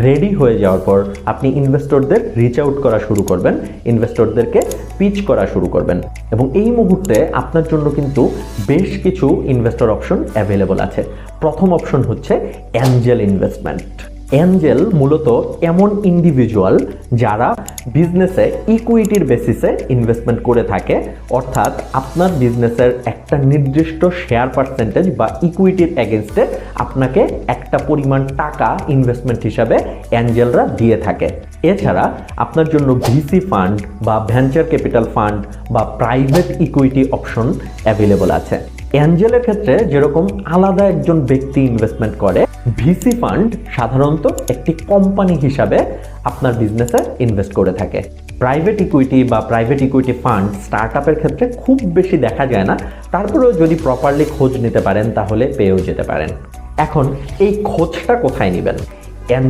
Ready হয়ে যাওয়ার পর আপনি ইনভেস্টরদের রিচ আউট করা শুরু করবেন, ইনভেস্টরদেরকে পিচ করা শুরু করবেন। এবং এই মুহূর্তে আপনার জন্য কিন্তু বেশ কিছু ইনভেস্টর অপশন অ্যাভেলেবল আছে। প্রথম অপশন হচ্ছে অ্যাঞ্জেল ইনভেস্টমেন্ট। অ্যাঞ্জেল মূলত এমন ইন্ডিভিজুয়াল যারা বিজনেসে ইকুইটির বেসিসে ইনভেস্টমেন্ট করে থাকে, অর্থাৎ আপনার বিজনেসের একটা নির্দিষ্ট শেয়ার পার্সেন্টেজ বা ইকুইটির এগেনস্টে আপনাকে একটা পরিমাণ টাকা ইনভেস্টমেন্ট হিসাবে অ্যাঞ্জেলরা দিয়ে থাকে। এছাড়া আপনার জন্য ভিসি ফান্ড বা ভেঞ্চার ক্যাপিটাল ফান্ড বা প্রাইভেট ইকুইটি অপশন অ্যাভেলেবল আছে। অ্যাঞ্জেলের ক্ষেত্রে যেরকম আলাদা একজন ব্যক্তি ইনভেস্টমেন্ট করে, ভিসি ফান্ড সাধারণত একটি কোম্পানি হিসাবে আপনার বিজনেসে ইনভেস্ট করে থাকে। প্রাইভেট ইকুইটি বা প্রাইভেট ইকুইটি ফান্ড স্টার্টআপের ক্ষেত্রে খুব বেশি দেখা যায় না, তারপরেও যদি প্রপারলি খোঁজ নিতে পারেন তাহলে পেয়েও যেতে পারেন। এখন এই খোঁজটা কোথায় নেবেন?